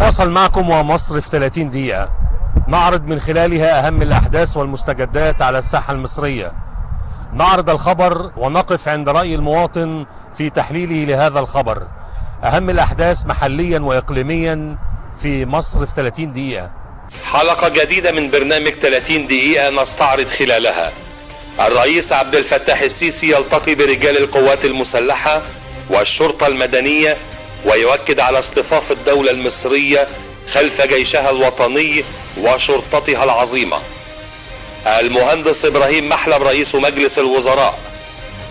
نتواصل معكم ومصر في 30 دقيقة، نعرض من خلالها أهم الأحداث والمستجدات على الساحة المصرية، نعرض الخبر ونقف عند رأي المواطن في تحليله لهذا الخبر. أهم الأحداث محليا وإقليميا في مصر في 30 دقيقة. حلقة جديدة من برنامج 30 دقيقة نستعرض خلالها الرئيس عبد الفتاح السيسي يلتقي برجال القوات المسلحة والشرطة المدنية ويؤكد على اصطفاف الدولة المصرية خلف جيشها الوطني وشرطتها العظيمة. المهندس إبراهيم محلب رئيس مجلس الوزراء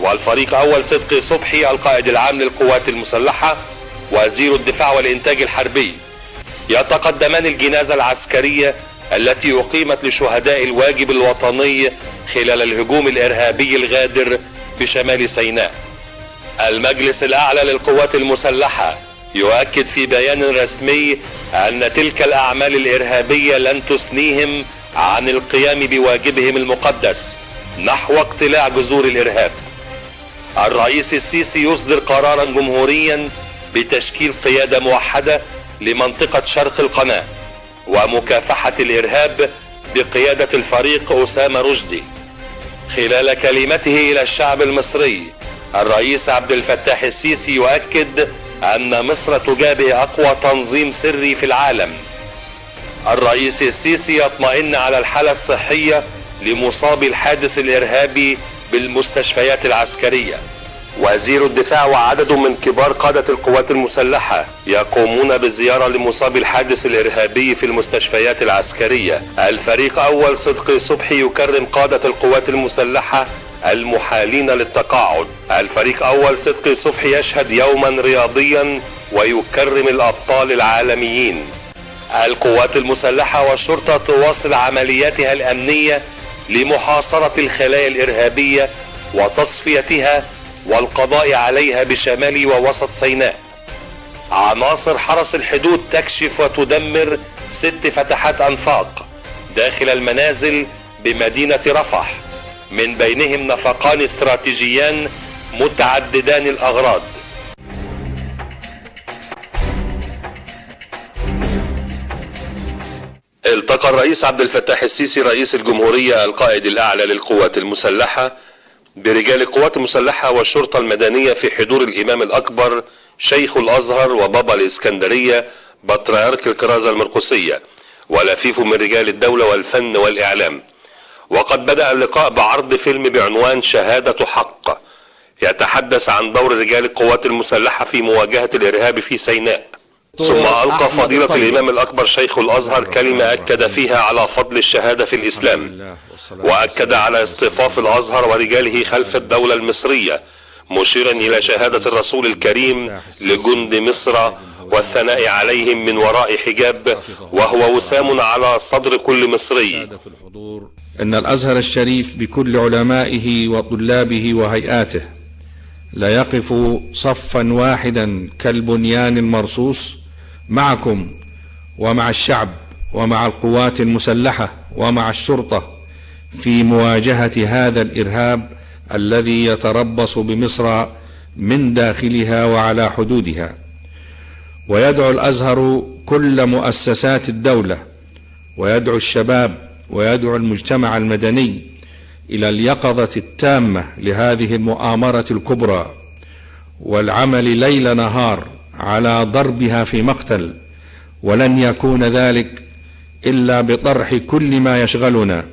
والفريق أول صدقي صبحي القائد العام للقوات المسلحة وزير الدفاع والإنتاج الحربي يتقدمان الجنازة العسكرية التي أقيمت لشهداء الواجب الوطني خلال الهجوم الإرهابي الغادر بشمال سيناء. المجلس الأعلى للقوات المسلحة يؤكد في بيان رسمي أن تلك الأعمال الإرهابية لن تثنيهم عن القيام بواجبهم المقدس نحو اقتلاع جذور الإرهاب. الرئيس السيسي يصدر قرارا جمهوريا بتشكيل قيادة موحدة لمنطقة شرق القناة ومكافحة الإرهاب بقيادة الفريق أسامة رشدي. خلال كلمته إلى الشعب المصري الرئيس عبد الفتاح السيسي يؤكد أن مصر تجابه أقوى تنظيم سري في العالم. الرئيس السيسي يطمئن على الحالة الصحية لمصابي الحادث الإرهابي بالمستشفيات العسكرية. وزير الدفاع وعدد من كبار قادة القوات المسلحة يقومون بزيارة لمصابي الحادث الإرهابي في المستشفيات العسكرية. الفريق أول صدقي صبحي يكرم قادة القوات المسلحة المحالين للتقاعد. الفريق أول صدقي صبحي يشهد يوما رياضيا ويكرم الأبطال العالميين. القوات المسلحة والشرطة تواصل عملياتها الأمنية لمحاصرة الخلايا الإرهابية وتصفيتها والقضاء عليها بشمال ووسط سيناء. عناصر حرس الحدود تكشف وتدمر 6 فتحات أنفاق داخل المنازل بمدينة رفح، من بينهم نفقان استراتيجيان متعددان الأغراض. التقى الرئيس عبد الفتاح السيسي رئيس الجمهورية القائد الأعلى للقوات المسلحة برجال القوات المسلحة والشرطة المدنية في حضور الإمام الأكبر شيخ الأزهر وبابا الإسكندرية بطريرك الكرازة المرقسية ولفيف من رجال الدولة والفن والإعلام. وقد بدأ اللقاء بعرض فيلم بعنوان شهادة حق يتحدث عن دور رجال القوات المسلحة في مواجهة الإرهاب في سيناء. ثم ألقى فضيلة الإمام الأكبر شيخ الأزهر كلمة أكد فيها على فضل الشهادة في الإسلام، وأكد على اصطفاف الأزهر ورجاله خلف الدولة المصرية، مشيرا إلى شهادة الرسول الكريم لجند مصر والثناء عليهم من وراء حجاب وهو وسام على صدر كل مصري. إن الأزهر الشريف بكل علمائه وطلابه وهيئاته لا يقف صفا واحدا كالبنيان المرصوص معكم ومع الشعب ومع القوات المسلحة ومع الشرطة في مواجهة هذا الإرهاب الذي يتربص بمصر من داخلها وعلى حدودها. ويدعو الأزهر كل مؤسسات الدولة ويدعو الشباب ويدعو المجتمع المدني إلى اليقظة التامة لهذه المؤامرة الكبرى والعمل ليل نهار على ضربها في مقتل، ولن يكون ذلك إلا بطرح كل ما يشغلنا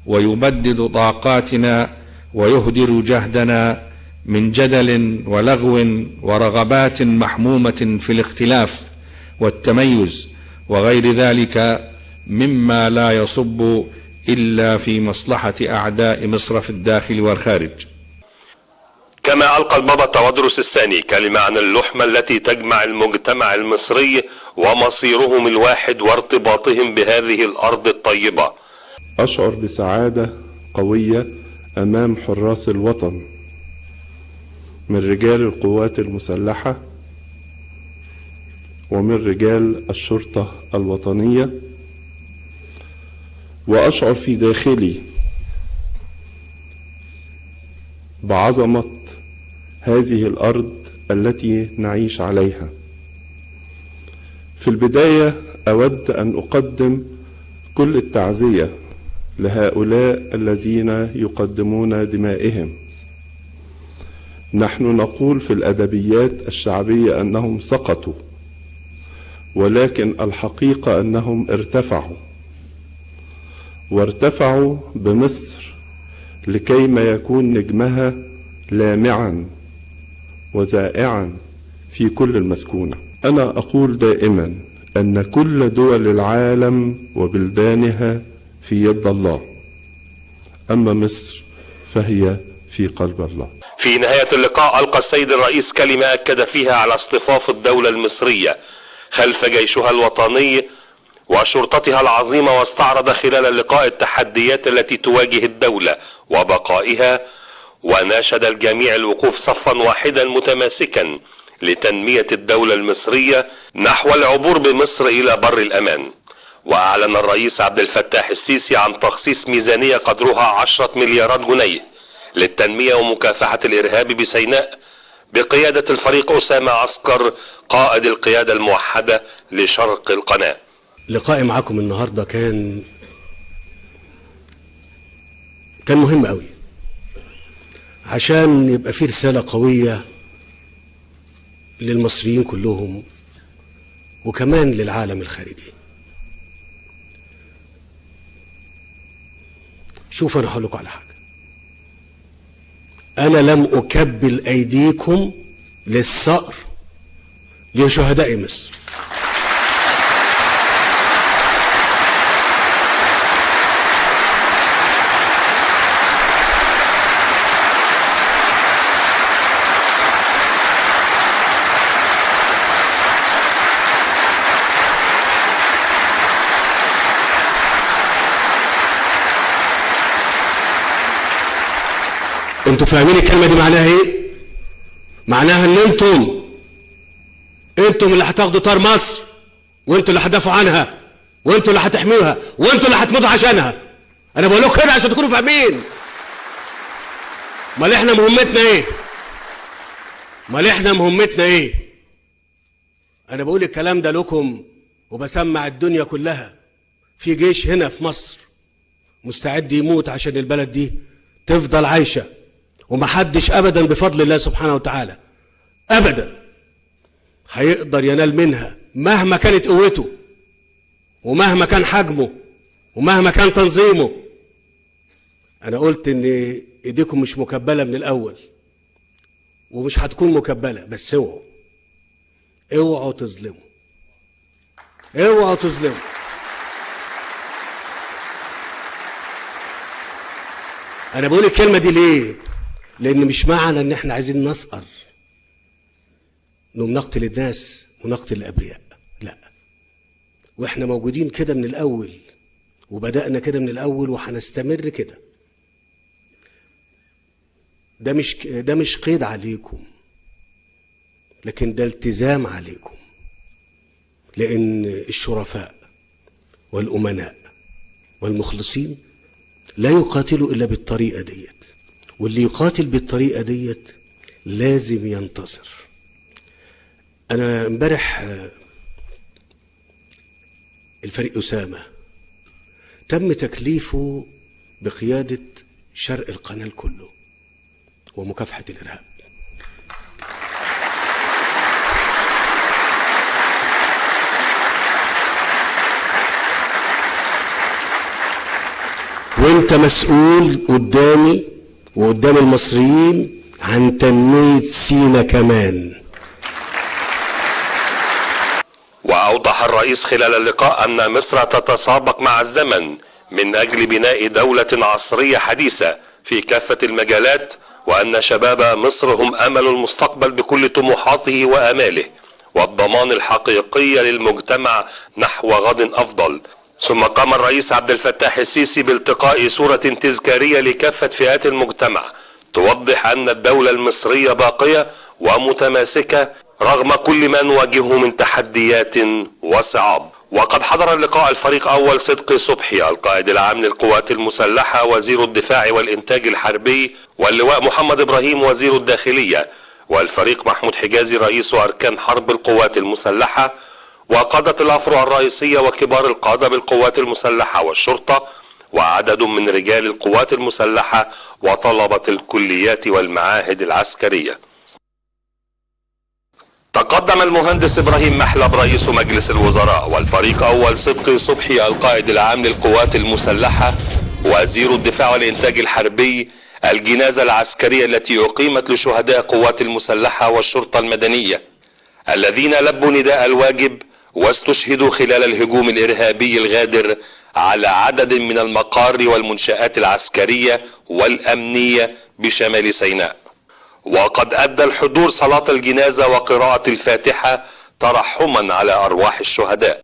ويبدد طاقاتنا ويهدر جهدنا من جدل ولغو ورغبات محمومة في الاختلاف والتميز وغير ذلك مما لا يصب إلا في مصلحة أعداء مصر في الداخل والخارج. كما ألقى البابا تودروس الثاني كلمة عن اللحمة التي تجمع المجتمع المصري ومصيرهم الواحد وارتباطهم بهذه الأرض الطيبة. أشعر بسعادة قوية أمام حراس الوطن من رجال القوات المسلحة ومن رجال الشرطة الوطنية، وأشعر في داخلي بعظمة هذه الأرض التي نعيش عليها. في البداية أود أن أقدم كل التعزية لهؤلاء الذين يقدمون دمائهم. نحن نقول في الأدبيات الشعبية أنهم سقطوا، ولكن الحقيقة أنهم ارتفعوا، وارتفعوا بمصر لكيما يكون نجمها لامعا وزائعا في كل المسكونة. أنا أقول دائما أن كل دول العالم وبلدانها في يد الله، أما مصر فهي في قلب الله. في نهاية اللقاء ألقى السيد الرئيس كلمة أكد فيها على اصطفاف الدولة المصرية خلف جيشها الوطني وشرطتها العظيمة، واستعرض خلال اللقاء التحديات التي تواجه الدولة وبقائها، وناشد الجميع الوقوف صفا واحدا متماسكا لتنمية الدولة المصرية نحو العبور بمصر إلى بر الأمان. وأعلن الرئيس عبد الفتاح السيسي عن تخصيص ميزانية قدرها 10 مليارات جنيه للتنمية ومكافحة الإرهاب بسيناء بقيادة الفريق أسامة عسكر قائد القيادة الموحدة لشرق القناة. لقائي معكم النهاردة كان مهم قوي، عشان يبقى فيه رسالة قوية للمصريين كلهم وكمان للعالم الخارجي. شوف أنا هقول لكم على حاجة، أنا لم أكبل أيديكم للثأر لشهداء مصر. انتوا فاهمين الكلمة دي معناها ايه؟ معناها ان انتم اللي هتاخدوا طار مصر، وانتوا اللي هتدافعوا عنها، وانتوا اللي هتحميوها، وانتوا اللي هتموتوا عشانها. انا بقول لكم كده عشان تكونوا فاهمين. امال احنا مهمتنا ايه؟ انا بقول الكلام ده لكم وبسمع الدنيا كلها. في جيش هنا في مصر مستعد يموت عشان البلد دي تفضل عايشة، ومحدش أبدا بفضل الله سبحانه وتعالى أبدا هيقدر ينال منها مهما كانت قوته ومهما كان حجمه ومهما كان تنظيمه. أنا قلت إن إيديكم مش مكبلة من الأول ومش هتكون مكبلة، بس اوعوا تظلموا. أنا بقول الكلمة دي ليه؟ لأن مش معنى إن إحنا عايزين نسقر إنه نقتل الناس ونقتل الأبرياء، لا. وإحنا موجودين كده من الأول، وبدأنا كده من الأول وهنستمر كده. ده مش قيد عليكم، لكن ده التزام عليكم، لأن الشرفاء والأمناء والمخلصين لا يقاتلوا إلا بالطريقة ديت، واللي يقاتل بالطريقة ديت لازم ينتصر. أنا امبارح الفريق أسامة تم تكليفه بقيادة شرق القناة كله ومكافحة الإرهاب. وانت مسؤول قدامي وقدام المصريين عن تنمية سيناء كمان. وأوضح الرئيس خلال اللقاء أن مصر تتسابق مع الزمن من أجل بناء دولة عصرية حديثة في كافة المجالات، وأن شباب مصر هم أمل المستقبل بكل طموحاته وآماله، والضمان الحقيقي للمجتمع نحو غد أفضل. ثم قام الرئيس عبد الفتاح السيسي بالتقاء صورة تذكارية لكافة فئات المجتمع توضح أن الدولة المصرية باقية ومتماسكة رغم كل ما نواجهه من تحديات وصعاب. وقد حضر اللقاء الفريق أول صدقي صبحي القائد العام للقوات المسلحة وزير الدفاع والإنتاج الحربي، واللواء محمد إبراهيم وزير الداخلية، والفريق محمود حجازي رئيس أركان حرب القوات المسلحة، وقادة الأفرع الرئيسية وكبار القادة بالقوات المسلحة والشرطة وعدد من رجال القوات المسلحة وطلبة الكليات والمعاهد العسكرية. تقدم المهندس إبراهيم محلب رئيس مجلس الوزراء والفريق أول صدقي صبحي القائد العام للقوات المسلحة وزير الدفاع والإنتاج الحربي الجنازة العسكرية التي أقيمت لشهداء قوات المسلحة والشرطة المدنية الذين لبوا نداء الواجب واستشهدوا خلال الهجوم الإرهابي الغادر على عدد من المقار والمنشآت العسكرية والأمنية بشمال سيناء. وقد أدى الحضور صلاة الجنازة وقراءة الفاتحة ترحما على أرواح الشهداء.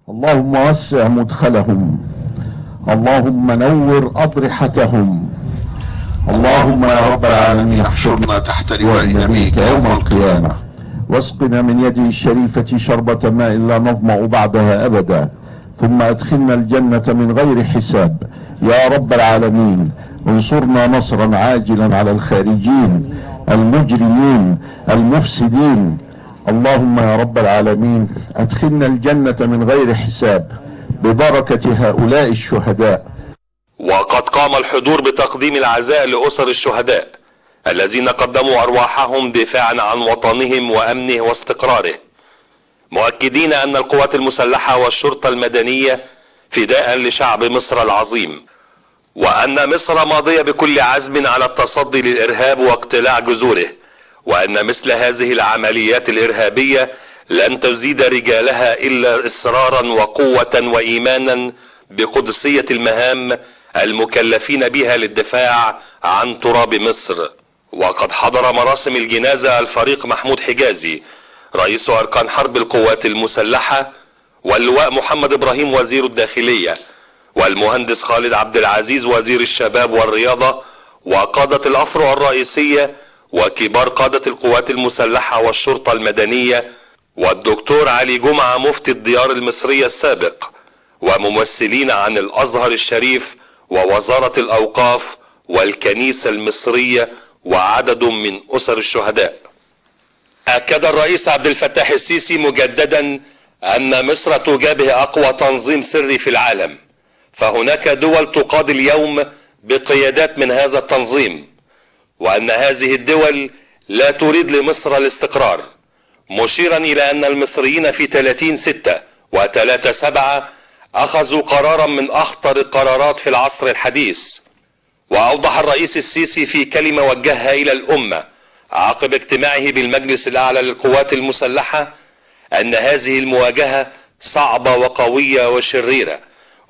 اللهم وسع مدخلهم، اللهم نور أضرحتهم، اللهم يا رب العالمين احشرنا تحت لواء يمينك يوم القيامة، واسقنا من يده الشريفة شربة ماء لا نظمأ بعدها أبدا، ثم أدخلنا الجنة من غير حساب يا رب العالمين. انصرنا نصرا عاجلا على الخارجين المجرمين المفسدين. اللهم يا رب العالمين أدخلنا الجنة من غير حساب ببركة هؤلاء الشهداء. وقد قام الحضور بتقديم العزاء لأسر الشهداء الذين قدموا أرواحهم دفاعا عن وطنهم وأمنه واستقراره، مؤكدين أن القوات المسلحة والشرطة المدنية فداء لشعب مصر العظيم، وأن مصر ماضية بكل عزم على التصدي للإرهاب واقتلاع جذوره، وأن مثل هذه العمليات الإرهابية لن تزيد رجالها إلا إصرارا وقوة وإيمانا بقدسية المهام المكلفين بها للدفاع عن تراب مصر. وقد حضر مراسم الجنازة الفريق محمود حجازي رئيس أركان حرب القوات المسلحة، واللواء محمد إبراهيم وزير الداخلية، والمهندس خالد عبد العزيز وزير الشباب والرياضة، وقادة الأفرع الرئيسية وكبار قادة القوات المسلحة والشرطة المدنية، والدكتور علي جمعة مفتي الديار المصرية السابق، وممثلين عن الأزهر الشريف ووزارة الأوقاف والكنيسة المصرية وعدد من أسر الشهداء. أكد الرئيس عبد الفتاح السيسي مجددا أن مصر تجابه أقوى تنظيم سري في العالم، فهناك دول تقاد اليوم بقيادات من هذا التنظيم، وأن هذه الدول لا تريد لمصر الاستقرار، مشيرا إلى أن المصريين في 30/6 و3/7 أخذوا قرارا من أخطر القرارات في العصر الحديث. وأوضح الرئيس السيسي في كلمة وجهها إلى الأمة عقب اجتماعه بالمجلس الأعلى للقوات المسلحة أن هذه المواجهة صعبة وقوية وشريرة،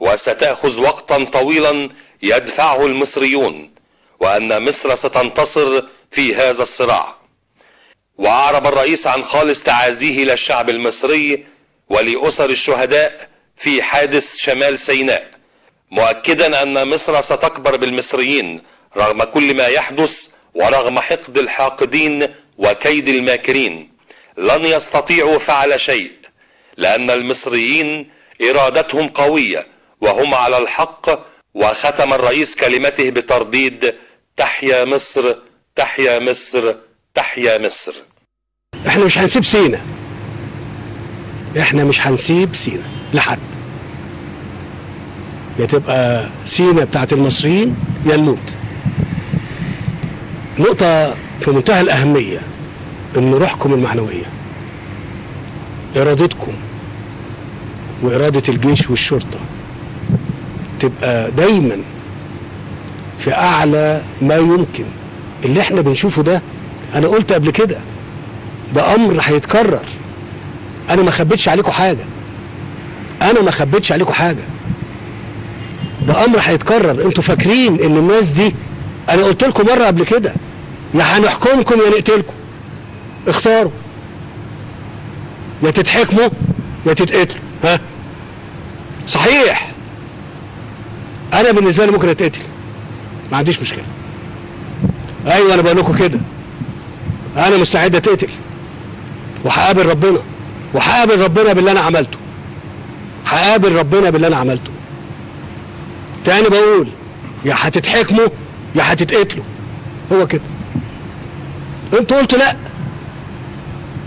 وستأخذ وقتا طويلا يدفعه المصريون، وأن مصر ستنتصر في هذا الصراع. وأعرب الرئيس عن خالص تعازيه للشعب المصري ولأسر الشهداء في حادث شمال سيناء، مؤكدا أن مصر ستكبر بالمصريين رغم كل ما يحدث ورغم حقد الحاقدين وكيد الماكرين. لن يستطيعوا فعل شيء، لأن المصريين إرادتهم قوية وهم على الحق. وختم الرئيس كلمته بترديد: تحيا مصر، تحيا مصر، تحيا مصر. احنا مش هنسيب سينا، احنا مش هنسيب سينا لحد، يا تبقى سينا بتاعت المصريين يا نموت. نقطة في منتهى الأهمية إن روحكم المعنوية، إرادتكم وإرادة الجيش والشرطة تبقى دايما في أعلى ما يمكن. اللي احنا بنشوفه ده أنا قلت قبل كده، ده أمر هيتكرر. أنا ما خبيتش عليكم حاجة، أنا ما خبيتش عليكم حاجة، ده أمر هيتكرر. أنتوا فاكرين إن الناس دي، أنا قلت لكم مرة قبل كده، يا هنحكمكم يا نقتلكم، اختاروا، يا تتحكموا يا تتقتلوا. ها صحيح، أنا بالنسبة لي ممكن أتقتل، ما عنديش مشكلة. أيوة أنا بقول لكم كده، أنا مستعد أتقتل وهقابل ربنا، وهقابل ربنا باللي أنا عملته، هقابل ربنا باللي أنا عملته. تاني بقول، يا هتتحكموا يا هتتقتلوا، هو كده. انتوا قلتوا لا،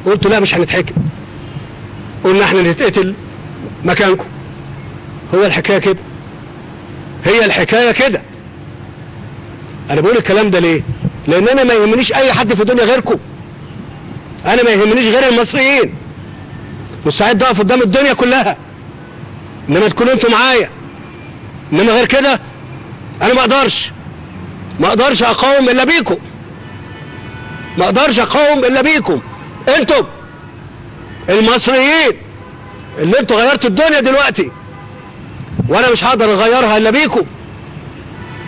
قلتوا لا مش هنتحكم، قلنا احنا نتقتل مكانكم. هو الحكايه كده، هي الحكايه كده. انا بقول الكلام ده ليه؟ لان انا ما يهمنيش اي حد في الدنيا غيركم. انا ما يهمنيش غير المصريين. مستعد اقف قدام الدنيا كلها، انما تكونوا انتوا معايا. انما غير كده انا ما اقدرش اقاوم الا بيكم. ما اقدرش اقاوم الا بيكم انتم المصريين اللي انتوا غيرتوا الدنيا دلوقتي، وانا مش هقدر اغيرها الا بيكم.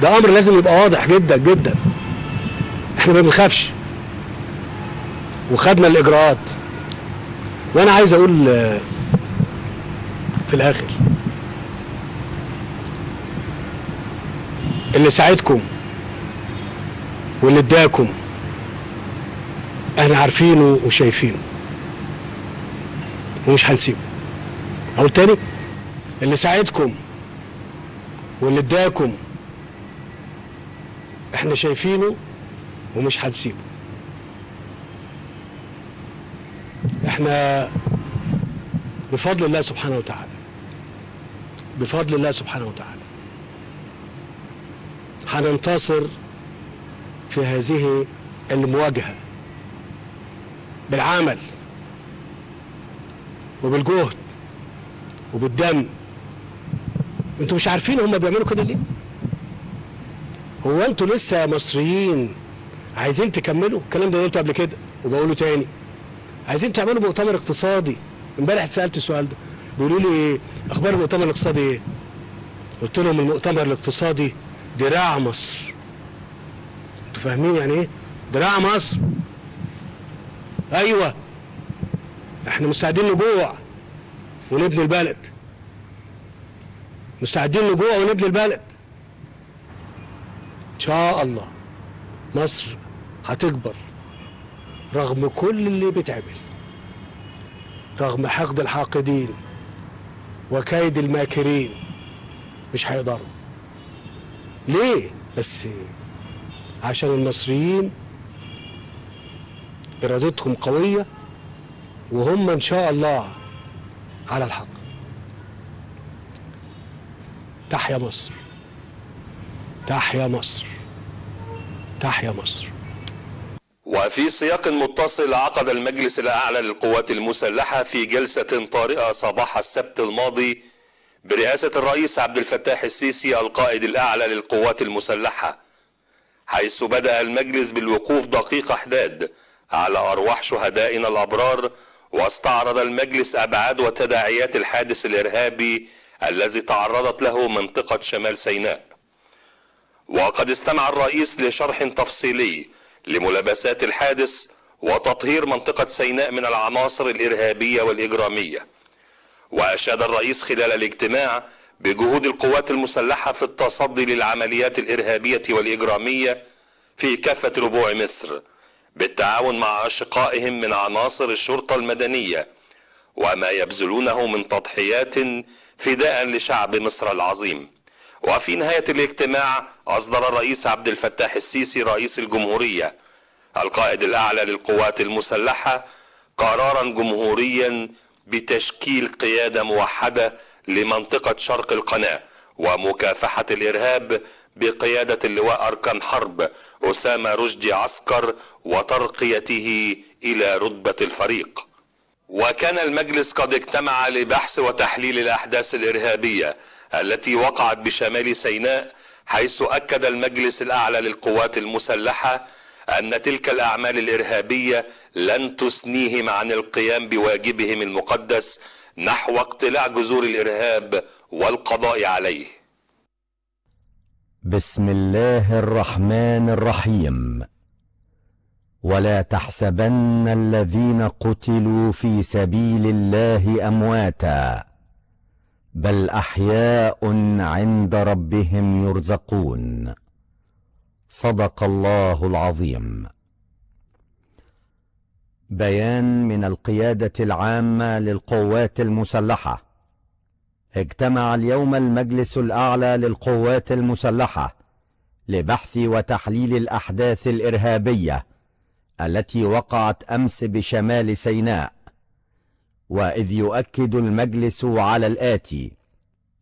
ده امر لازم يبقى واضح جدا جدا. احنا ما بنخافش وخدنا الاجراءات. وانا عايز اقول في الاخر، اللي ساعدكم واللي اداكم احنا عارفينه وشايفينه ومش هنسيبه. اقول تاني، اللي ساعدكم واللي اداكم احنا شايفينه ومش هنسيبه. احنا بفضل الله سبحانه وتعالى، بفضل الله سبحانه وتعالى هننتصر في هذه المواجهة بالعمل وبالجهد وبالدم. انتوا مش عارفين هم بيعملوا كده ليه؟ هو انتوا لسه مصريين عايزين تكملوا الكلام ده؟ قلته قبل كده وبقوله تاني، عايزين تعملوا مؤتمر اقتصادي. امبارح اتسالت السؤال ده، بيقولوا لي ايه اخبار المؤتمر الاقتصادي ايه؟ قلت لهم المؤتمر الاقتصادي دراع مصر. انتوا فاهمين يعني ايه دراع مصر؟ ايوه، احنا مستعدين نجوع ونبني البلد، مستعدين نجوع ونبني البلد. ان شاء الله مصر هتكبر رغم كل اللي بيتعمل، رغم حقد الحاقدين وكيد الماكرين. مش هيقدروا. ليه؟ بس عشان المصريين ارادتهم قوية وهم ان شاء الله على الحق. تحيا مصر، تحيا مصر، تحيا مصر. وفي سياق متصل، عقد المجلس الأعلى للقوات المسلحة في جلسة طارئة صباح السبت الماضي برئاسة الرئيس عبد الفتاح السيسي القائد الأعلى للقوات المسلحة، حيث بدأ المجلس بالوقوف دقيق حداد على أرواح شهدائنا الأبرار، واستعرض المجلس أبعاد وتداعيات الحادث الإرهابي الذي تعرضت له منطقة شمال سيناء. وقد استمع الرئيس لشرح تفصيلي لملابسات الحادث وتطهير منطقة سيناء من العناصر الإرهابية والإجرامية. وأشاد الرئيس خلال الاجتماع بجهود القوات المسلحة في التصدي للعمليات الإرهابية والإجرامية في كافة ربوع مصر بالتعاون مع أشقائهم من عناصر الشرطة المدنية، وما يبذلونه من تضحيات فداء لشعب مصر العظيم. وفي نهاية الاجتماع أصدر الرئيس عبد الفتاح السيسي رئيس الجمهورية القائد الأعلى للقوات المسلحة قرارا جمهوريا بتشكيل قيادة موحدة لمنطقة شرق القناة ومكافحة الإرهاب بقيادة اللواء أركان حرب أسامة رشدي عسكر وترقيته إلى رتبة الفريق. وكان المجلس قد اجتمع لبحث وتحليل الأحداث الإرهابية التي وقعت بشمال سيناء، حيث أكد المجلس الأعلى للقوات المسلحة أن تلك الأعمال الإرهابية لن تثنيهم عن القيام بواجبهم المقدس نحو اقتلاع جذور الإرهاب والقضاء عليه. بسم الله الرحمن الرحيم. ولا تحسبن الذين قتلوا في سبيل الله أمواتا بل أحياء عند ربهم يرزقون. صدق الله العظيم. بيان من القيادة العامة للقوات المسلحة. اجتمع اليوم المجلس الأعلى للقوات المسلحة لبحث وتحليل الأحداث الإرهابية التي وقعت أمس بشمال سيناء، وإذ يؤكد المجلس على الآتي: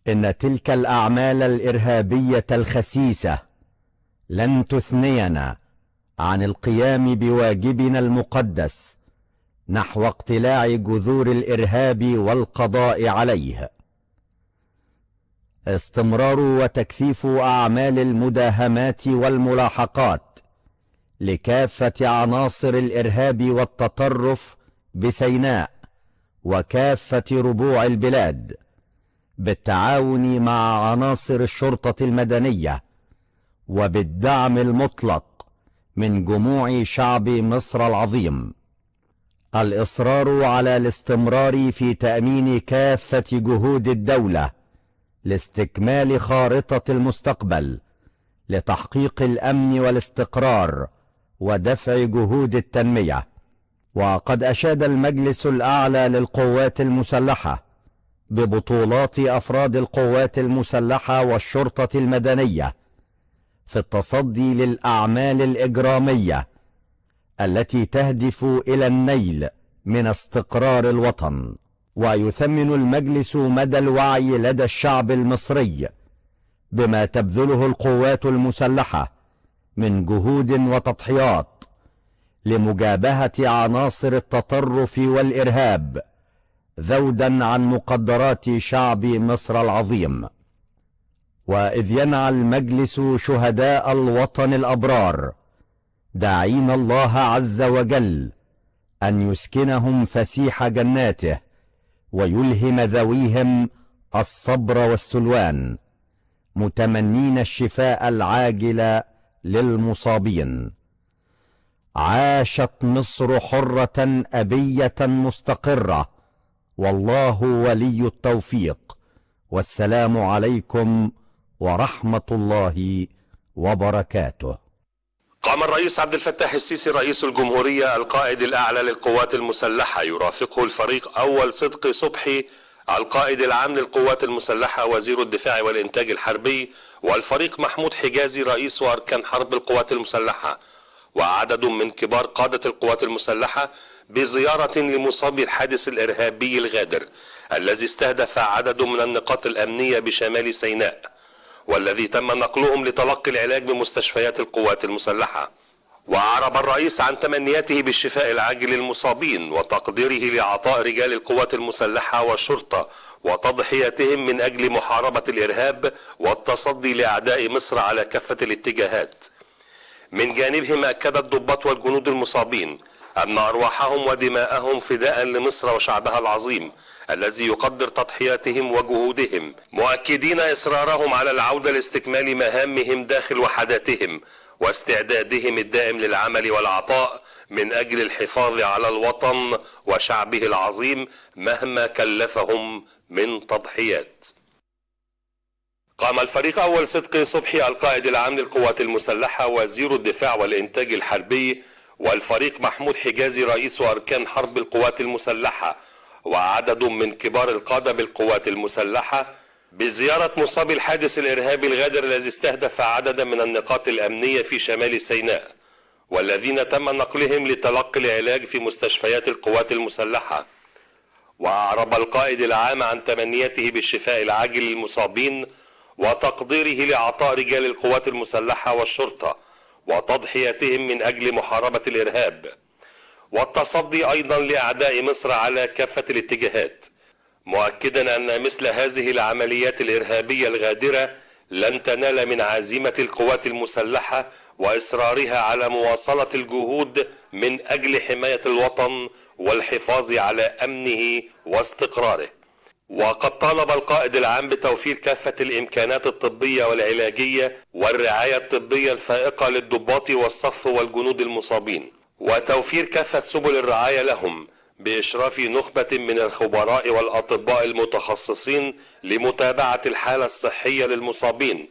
إن تلك الأعمال الإرهابية الخسيسة لن تثنينا عن القيام بواجبنا المقدس نحو اقتلاع جذور الإرهاب والقضاء عليه. استمرار وتكثيف أعمال المداهمات والملاحقات لكافة عناصر الإرهاب والتطرف بسيناء وكافة ربوع البلاد بالتعاون مع عناصر الشرطة المدنية وبالدعم المطلق من جموع شعب مصر العظيم. الإصرار على الاستمرار في تأمين كافة جهود الدولة لاستكمال خارطة المستقبل لتحقيق الأمن والاستقرار ودفع جهود التنمية. وقد أشاد المجلس الأعلى للقوات المسلحة ببطولات أفراد القوات المسلحة والشرطة المدنية في التصدي للأعمال الإجرامية التي تهدف إلى النيل من استقرار الوطن. ويثمن المجلس مدى الوعي لدى الشعب المصري بما تبذله القوات المسلحة من جهود وتضحيات لمجابهة عناصر التطرف والإرهاب ذودا عن مقدرات شعب مصر العظيم. وإذ ينعى المجلس شهداء الوطن الأبرار داعين الله عز وجل أن يسكنهم فسيح جناته ويلهم ذويهم الصبر والسلوان، متمنين الشفاء العاجل للمصابين. عاشت مصر حرة أبية مستقرة، والله ولي التوفيق. والسلام عليكم ورحمة الله وبركاته. قام الرئيس عبد الفتاح السيسي رئيس الجمهورية القائد الأعلى للقوات المسلحة يرافقه الفريق أول صدقي صبحي القائد العام للقوات المسلحة وزير الدفاع والإنتاج الحربي، والفريق محمود حجازي رئيس وأركان حرب القوات المسلحة، وعدد من كبار قادة القوات المسلحة بزيارة لمصابي الحادث الإرهابي الغادر الذي استهدف عدد من النقاط الأمنية بشمال سيناء، والذي تم نقلهم لتلقي العلاج بمستشفيات القوات المسلحة. وأعرب الرئيس عن تمنياته بالشفاء العاجل للمصابين وتقديره لعطاء رجال القوات المسلحة والشرطة وتضحياتهم من أجل محاربة الإرهاب والتصدي لأعداء مصر على كافة الاتجاهات. من جانبهم أكد الضباط والجنود المصابين أن أرواحهم ودماءهم فداء لمصر وشعبها العظيم الذي يقدر تضحياتهم وجهودهم، مؤكدين إصرارهم على العودة لاستكمال مهامهم داخل وحداتهم واستعدادهم الدائم للعمل والعطاء من أجل الحفاظ على الوطن وشعبه العظيم مهما كلفهم من تضحيات. قام الفريق أول صدقي صبحي القائد العام للقوات المسلحة وزير الدفاع والإنتاج الحربي، والفريق محمود حجازي رئيس أركان حرب القوات المسلحة، وعدد من كبار القادة بالقوات المسلحة بزيارة مصابي الحادث الإرهابي الغادر الذي استهدف عددا من النقاط الأمنية في شمال سيناء، والذين تم نقلهم لتلقي العلاج في مستشفيات القوات المسلحة. وأعرب القائد العام عن تمنيته بالشفاء العاجل للمصابين وتقديره لعطاء رجال القوات المسلحة والشرطة وتضحياتهم من أجل محاربة الإرهاب والتصدي أيضا لأعداء مصر على كافة الاتجاهات، مؤكدا أن مثل هذه العمليات الإرهابية الغادرة لن تنال من عزيمة القوات المسلحة وإصرارها على مواصلة الجهود من أجل حماية الوطن والحفاظ على أمنه واستقراره. وقد طالب القائد العام بتوفير كافة الإمكانات الطبية والعلاجية والرعاية الطبية الفائقة للضباط والصف والجنود المصابين، وتوفير كافة سبل الرعاية لهم بإشراف نخبة من الخبراء والأطباء المتخصصين لمتابعة الحالة الصحية للمصابين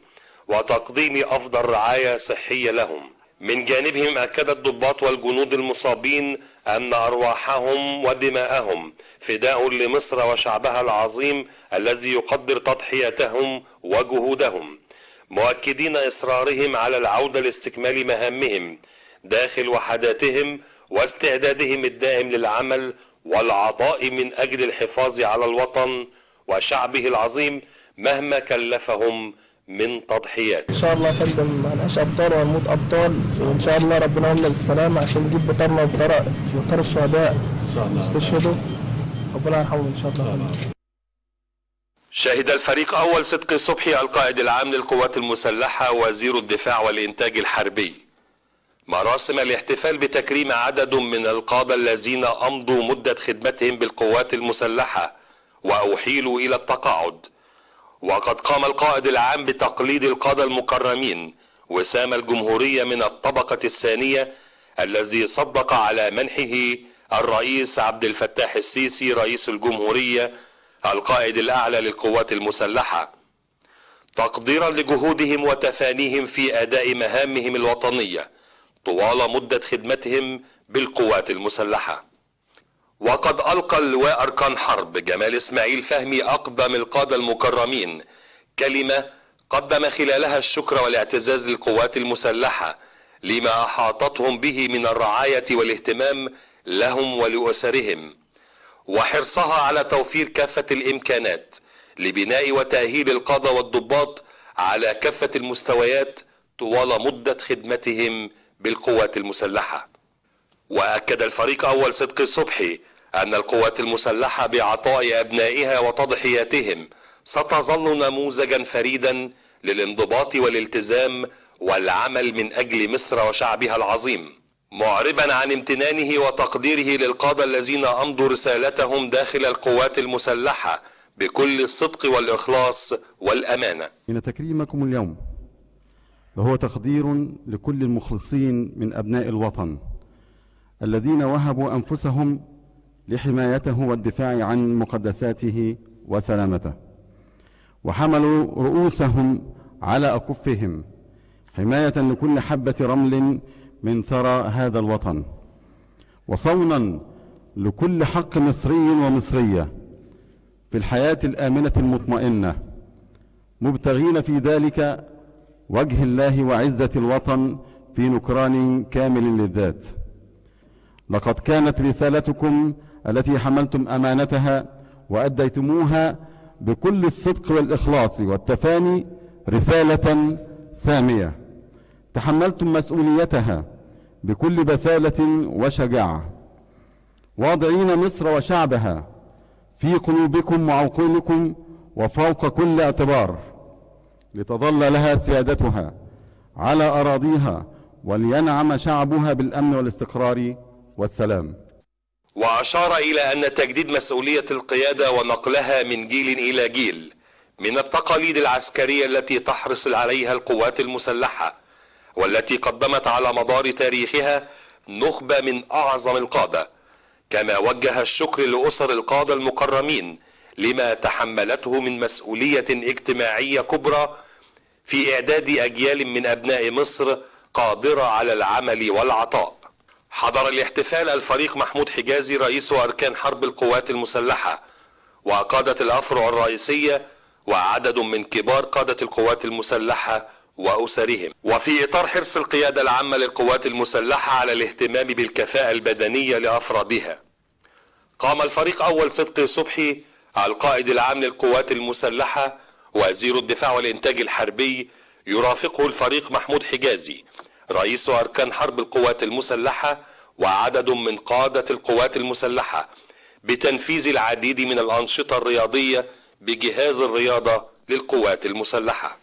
وتقديم أفضل رعاية صحية لهم. من جانبهم أكد الضباط والجنود المصابين أن أرواحهم ودماءهم فداء لمصر وشعبها العظيم الذي يقدر تضحياتهم وجهودهم، مؤكدين إصرارهم على العودة لاستكمال مهامهم داخل وحداتهم واستعدادهم الدائم للعمل والعطاء من أجل الحفاظ على الوطن وشعبه العظيم مهما كلفهم من تضحيات. ان شاء الله يا فندم هنعيش ابطال وهنموت ابطال، وان شاء الله ربنا يقومنا بالسلامه عشان نجيب بطارنا وبطار الشهداء استشهدوا، ربنا يرحمهم ان شاء الله. شهد الفريق أول صدقي صبحي القائد العام للقوات المسلحة وزير الدفاع والإنتاج الحربي مراسم الاحتفال بتكريم عدد من القادة الذين أمضوا مدة خدمتهم بالقوات المسلحة وأحيلوا إلى التقاعد. وقد قام القائد العام بتقليد القادة المكرمين وسام الجمهورية من الطبقة الثانية الذي صدق على منحه الرئيس عبد الفتاح السيسي رئيس الجمهورية القائد الأعلى للقوات المسلحة، تقديرا لجهودهم وتفانيهم في أداء مهامهم الوطنية طوال مدة خدمتهم بالقوات المسلحة. وقد ألقى اللواء أركان حرب جمال إسماعيل فهمي أقدم القادة المكرمين كلمة قدم خلالها الشكر والاعتزاز للقوات المسلحة لما أحاطتهم به من الرعاية والاهتمام لهم ولأسرهم، وحرصها على توفير كافة الإمكانات لبناء وتأهيل القادة والضباط على كافة المستويات طوال مدة خدمتهم بالقوات المسلحة. وأكد الفريق أول صدقي صبحي أن القوات المسلحة بعطاء أبنائها وتضحياتهم ستظل نموذجا فريدا للانضباط والالتزام والعمل من أجل مصر وشعبها العظيم، معربا عن امتنانه وتقديره للقادة الذين أمضوا رسالتهم داخل القوات المسلحة بكل الصدق والإخلاص والأمانة. إن تكريمكم اليوم وهو تقدير لكل المخلصين من أبناء الوطن الذين وهبوا أنفسهم لحمايته والدفاع عن مقدساته وسلامته، وحملوا رؤوسهم على أكفهم حماية لكل حبة رمل من ثرى هذا الوطن، وصونا لكل حق مصري ومصرية في الحياة الآمنة المطمئنة، مبتغين في ذلك وجه الله وعزة الوطن في نكران كامل للذات. لقد كانت رسالتكم التي حملتم أمانتها وأديتموها بكل الصدق والإخلاص والتفاني رسالة سامية تحملتم مسؤوليتها بكل بسالة وشجاعة، واضعين مصر وشعبها في قلوبكم وعقولكم وفوق كل اعتبار، لتظل لها سيادتها على أراضيها ولينعم شعبها بالأمن والاستقرار والسلام. وأشار إلى أن تجديد مسؤولية القيادة ونقلها من جيل إلى جيل من التقاليد العسكرية التي تحرص عليها القوات المسلحة والتي قدمت على مدار تاريخها نخبة من أعظم القادة، كما وجه الشكر لأسر القادة المكرمين لما تحملته من مسؤولية اجتماعية كبرى في إعداد أجيال من أبناء مصر قادرة على العمل والعطاء. حضر الاحتفال الفريق محمود حجازي رئيس أركان حرب القوات المسلحة وقادة الأفرع الرئيسية وعدد من كبار قادة القوات المسلحة وأسرهم. وفي إطار حرص القيادة العامة للقوات المسلحة على الاهتمام بالكفاءة البدنية لأفرادها، قام الفريق أول صدقي صبحي القائد العام للقوات المسلحة وزير الدفاع والإنتاج الحربي يرافقه الفريق محمود حجازي رئيس أركان حرب القوات المسلحة وعدد من قادة القوات المسلحة بتنفيذ العديد من الأنشطة الرياضية بجهاز الرياضة للقوات المسلحة.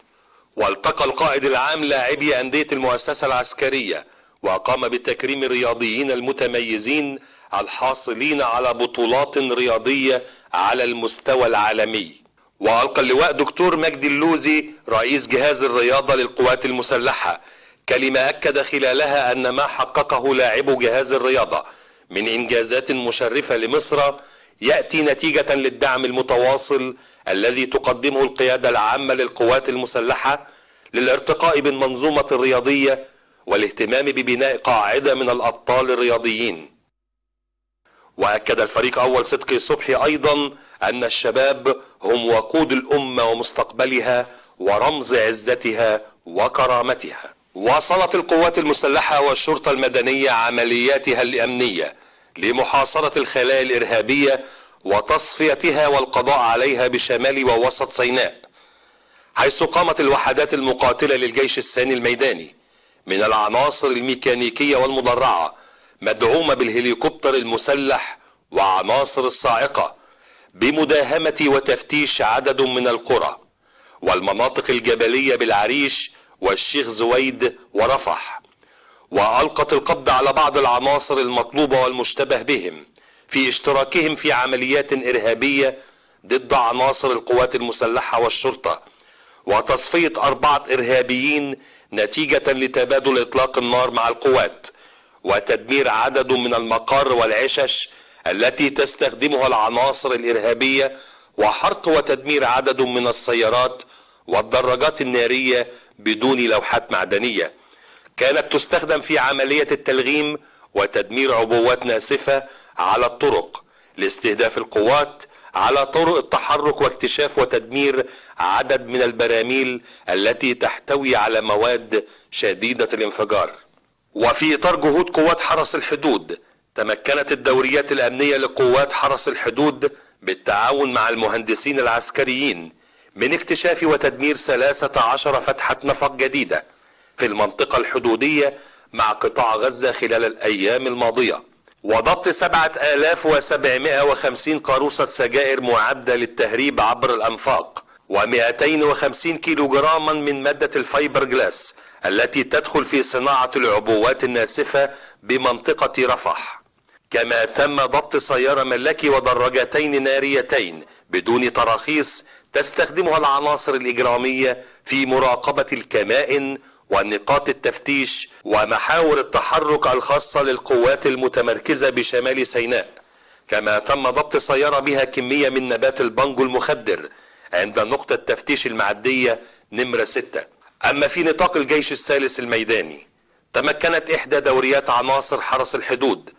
والتقى القائد العام لاعبي أندية المؤسسة العسكرية وقام بتكريم الرياضيين المتميزين الحاصلين على بطولات رياضية على المستوى العالمي. وألقى اللواء دكتور مجدي اللوزي رئيس جهاز الرياضة للقوات المسلحة كلمة أكد خلالها أن ما حققه لاعبو جهاز الرياضة من إنجازات مشرفة لمصر يأتي نتيجة للدعم المتواصل الذي تقدمه القيادة العامة للقوات المسلحة للارتقاء بالمنظومة الرياضية والاهتمام ببناء قاعدة من الأبطال الرياضيين. وأكد الفريق أول صدقي صبحي أيضا أن الشباب هم وقود الأمة ومستقبلها ورمز عزتها وكرامتها. واصلت القوات المسلحة والشرطة المدنية عملياتها الأمنية لمحاصرة الخلايا الإرهابية وتصفيتها والقضاء عليها بشمال ووسط سيناء، حيث قامت الوحدات المقاتلة للجيش الثاني الميداني من العناصر الميكانيكية والمدرعة مدعومة بالهليكوبتر المسلح وعناصر الصاعقة بمداهمة وتفتيش عدد من القرى والمناطق الجبلية بالعريش والشيخ زويد ورفح، وألقت القبض على بعض العناصر المطلوبة والمشتبه بهم في اشتراكهم في عمليات إرهابية ضد عناصر القوات المسلحة والشرطة، وتصفية 4 إرهابيين نتيجة لتبادل إطلاق النار مع القوات، وتدمير عدد من المقار والعشش التي تستخدمها العناصر الإرهابية، وحرق وتدمير عدد من السيارات والدراجات النارية بدون لوحات معدنية كانت تستخدم في عملية التلغيم وتدمير عبوات ناسفة على الطرق لاستهداف القوات على طرق التحرك، واكتشاف وتدمير عدد من البراميل التي تحتوي على مواد شديدة الانفجار. وفي إطار جهود قوات حرس الحدود، تمكنت الدوريات الأمنية لقوات حرس الحدود بالتعاون مع المهندسين العسكريين من اكتشاف وتدمير 13 فتحة نفق جديدة في المنطقة الحدودية مع قطاع غزة خلال الأيام الماضية، وضبط 7750 قاروصة سجائر معدة للتهريب عبر الأنفاق، و250 كيلو جراما من مادة الفايبر جلاس التي تدخل في صناعة العبوات الناسفة بمنطقة رفح. كما تم ضبط سيارة ملاكي ودراجتين ناريتين بدون تراخيص تستخدمها العناصر الإجرامية في مراقبة الكمائن ونقاط التفتيش ومحاور التحرك الخاصة للقوات المتمركزة بشمال سيناء. كما تم ضبط سيارة بها كمية من نبات البانجو المخدر عند نقطة تفتيش المعدية نمرة 6. أما في نطاق الجيش الثالث الميداني، تمكنت إحدى دوريات عناصر حرس الحدود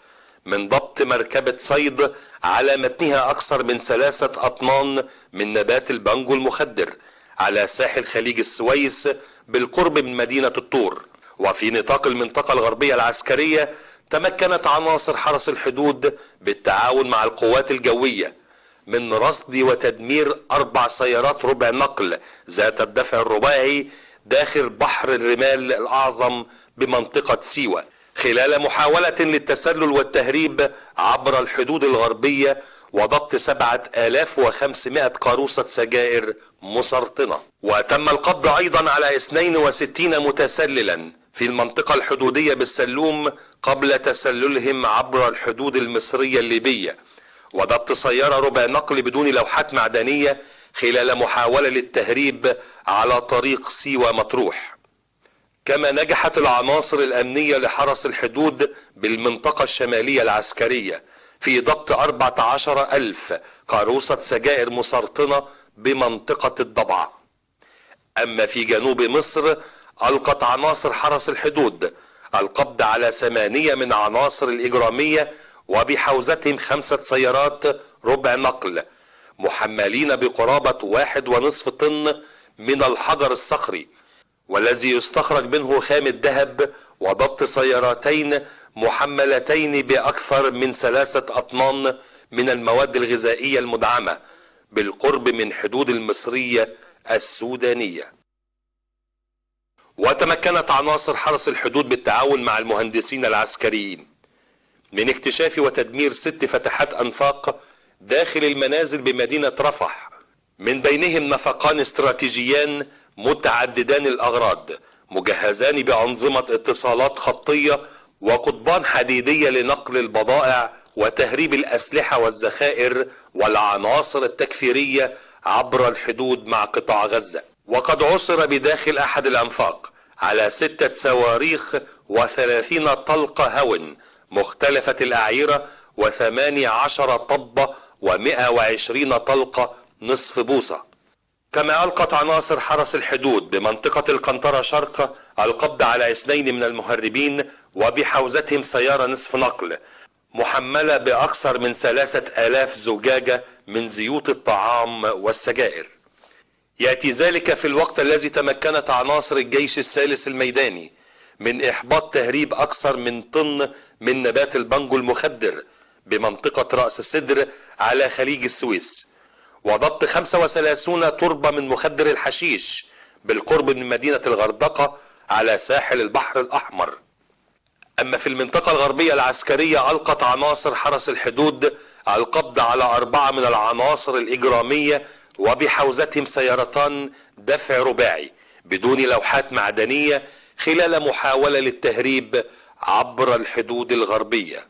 من ضبط مركبة صيد على متنها أكثر من 3 أطنان من نبات البانجو المخدر على ساحل خليج السويس بالقرب من مدينة الطور. وفي نطاق المنطقة الغربية العسكرية، تمكنت عناصر حرس الحدود بالتعاون مع القوات الجوية من رصد وتدمير 4 سيارات ربع نقل ذات الدفع الرباعي داخل بحر الرمال الأعظم بمنطقة سيوة، خلال محاولة للتسلل والتهريب عبر الحدود الغربية، وضبط 7500 قاروصة سجائر مسرطنة. وتم القبض أيضا على 62 متسللا في المنطقة الحدودية بالسلوم قبل تسللهم عبر الحدود المصرية الليبية، وضبط سيارة ربع نقل بدون لوحات معدنية خلال محاولة للتهريب على طريق سيوة مطروح. كما نجحت العناصر الأمنية لحرس الحدود بالمنطقة الشمالية العسكرية في ضبط 14,000 قاروصة سجائر مسرطنة بمنطقة الضبع. أما في جنوب مصر، ألقت عناصر حرس الحدود القبض على 8 من عناصر الإجرامية وبحوزتهم 5 سيارات ربع نقل محملين بقرابة 1.5 طن من الحجر الصخري والذي يستخرج منه خام الذهب، وضبط سيارتين محملتين بأكثر من 3 أطنان من المواد الغذائية المدعمة بالقرب من حدود المصرية السودانية. وتمكنت عناصر حرس الحدود بالتعاون مع المهندسين العسكريين من اكتشاف وتدمير 6 فتحات أنفاق داخل المنازل بمدينة رفح، من بينهم نفقان استراتيجيان متعددان الأغراض مجهزان بأنظمة اتصالات خطية وقضبان حديدية لنقل البضائع وتهريب الأسلحة والذخائر والعناصر التكفيرية عبر الحدود مع قطاع غزة. وقد عثر بداخل أحد الأنفاق على 6 صواريخ و30 طلقة هون مختلفة الأعيرة و18 طبة و120 طلقة نصف بوصة. كما ألقت عناصر حرس الحدود بمنطقة القنطرة شرق القبض على 2 من المهربين وبحوزتهم سيارة نصف نقل محملة بأكثر من 3000 زجاجة من زيوت الطعام والسجائر. يأتي ذلك في الوقت الذي تمكنت عناصر الجيش الثالث الميداني من إحباط تهريب أكثر من طن من نبات البانجو المخدر بمنطقة رأس السدر على خليج السويس، وضبط 35 تربة من مخدر الحشيش بالقرب من مدينة الغردقة على ساحل البحر الأحمر. أما في المنطقة الغربية العسكرية ألقت عناصر حرس الحدود القبض على 4 من العناصر الإجرامية وبحوزتهم سيارتان دفع رباعي بدون لوحات معدنية خلال محاولة للتهريب عبر الحدود الغربية.